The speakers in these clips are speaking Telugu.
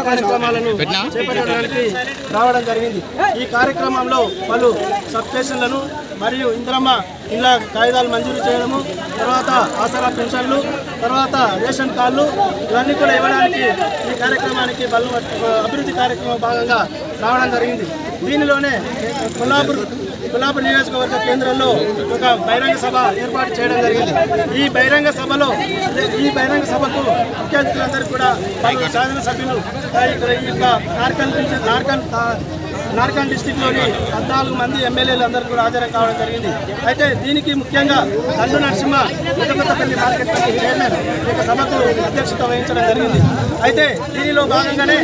కార్యక్రమాలను చేపట్టడానికి రావడం జరిగింది। ఈ కార్యక్రమంలో పలు సబ్ స్టేషన్లను మరియు ఇంద్రమ్మ ఇళ్ళ కాగితాలు మంజూరు చేయడము, తర్వాత ఆసరా పెన్షన్లు, తర్వాత రేషన్ కార్డులు ఇవన్నీ కూడా ఇవ్వడానికి ఈ కార్యక్రమానికి అభివృద్ధి కార్యక్రమం భాగంగా రావడం జరిగింది। దీనిలోనే కొల్లాపూర్ నియోజకవర్గ కేంద్రంలో ఒక బహిరంగ సభ ఏర్పాటు చేయడం జరిగింది। ఈ బహిరంగ సభకు ముఖ్య అతిథులందరూ కూడా శాసనసభ్యులు ఈ యొక్క నార్కన్ డిస్టిక్లోని 14 మంది ఎమ్మెల్యేలు అందరూ కూడా హాజరు కావడం జరిగింది। అయితే దీనికి ముఖ్యంగా దండు Narasimha Peddapalli market committee chairman ఈ యొక్క సభకు అధ్యక్షత వహించడం జరిగింది। అయితే దీనిలో భాగంగానే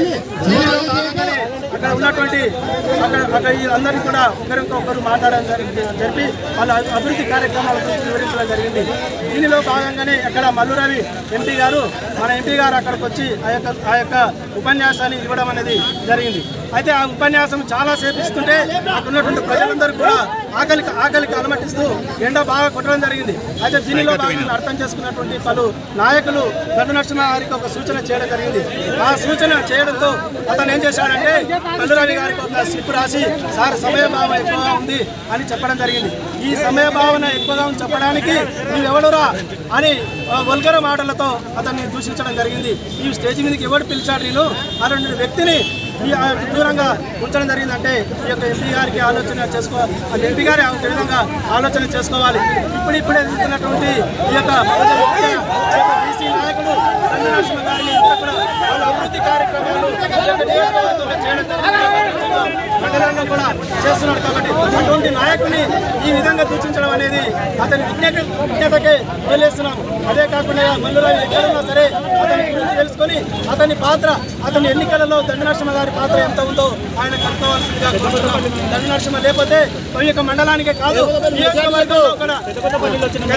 అక్కడ ఉన్నటువంటి అందరినీ కూడా ఒకరికొకరు మాట్లాడడం జరిపి వాళ్ళ అభివృద్ధి కార్యక్రమాల గురించి వివరించడం జరిగింది। దీనిలో భాగంగానే అక్కడ మల్లురవి ఎంపీ గారు అక్కడికి వచ్చి ఆ యొక్క ఉపన్యాసాన్ని ఇవ్వడం అనేది జరిగింది। అయితే ఆ ఉపన్యాసం చాలా సేపు ఇస్తుంటే అక్కడ ఉన్నటువంటి ప్రజలందరూ కూడా ఆకలికి అలమటిస్తూ ఎండ బాగా కొట్టడం జరిగింది। అయితే దీనిలో భాగంగా అర్థం చేసుకున్నటువంటి పలు నాయకులు దండు నరసింహ గారికి ఒక సూచన చేయడం జరిగింది। ఆ సూచన చేయడంతో అతను ఏం చేశాడంటే మల్లురవి గారికి ఒక స్లిప్ రాసి సార్ సమయభావం ఎక్కువగా ఉంది అని చెప్పడం జరిగింది। ఈ సమయభావన ఎక్కువగా ఉంది చెప్పడానికి నువ్వెవడురా అని వల్గర మాటలతో అతన్ని దూషించడం జరిగింది। ఈ స్టేజ్ మీదకి ఎవడు పిలిచాడు నేను అలాంటి వ్యక్తిని దూరంగా ఉంచడం జరిగిందంటే ఈ యొక్క ఎంపీ గారికి ఆలోచన చేసుకోవాలి, ఎంపీ గారి విధంగా ఆలోచన చేసుకోవాలి। ఇప్పుడే ఎదుగుతున్నటువంటి ఈ యొక్క బీసీ నాయకుడు దండు నరసింహ గారిని కూడా వాళ్ళ అభివృద్ధి కార్యక్రమాలు మండలంలో కూడా చేస్తున్నాడు కాబట్టి అటువంటి నాయకుని ఈ విధంగా దూషించడం అనేది అతని విజ్ఞతకే వదిలేస్తున్నాము। అదే కాకుండా మల్లురావు ఎక్కడున్నా సరే అతని గురించి తెలుసుకొని అతని ఎన్నికలలో దండు నరసింహ గారి పాత్ర ఎంత ఉందో ఆయన కనుక్కోవాల్సిందిగా కోరుతున్నాం। దండు నరసింహ లేకపోతే ఈ యొక్క మండలానికే కాదు నియోజకవర్గంలో కూడా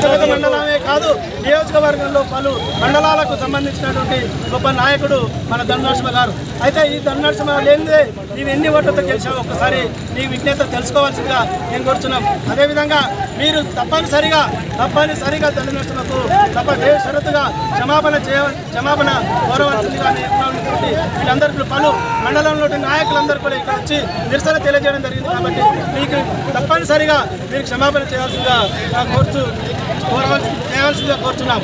పెద్ద మండలమే కాదు నియోజకవర్గంలో పలు మండలాలకు సంబంధించినటువంటి గొప్ప నాయకుడు మన దండు నరసింహ గారు। అయితే ఈ దండు నరసింహ లేనిదే నీవు ఎన్ని ఓట్లతో గెలిచావు ఒక్కసారి నీ విజ్ఞత తెలుసుకోవాల్సిందిగా నేను కోరుతున్నాం। అదేవిధంగా మీరు తప్పనిసరిగా దండు నరసింహకు షరతుగా క్షమాపణ కోరవలసిందిగా వీళ్ళందరూ పలు మండలంలోని నాయకులందరూ కూడా ఇక్కడ వచ్చి నిరసన తెలియజేయడం జరిగింది। కాబట్టి మీకు తప్పనిసరిగా మీరు క్షమాపణ చేయాల్సిందిగా కోరుతున్నాం।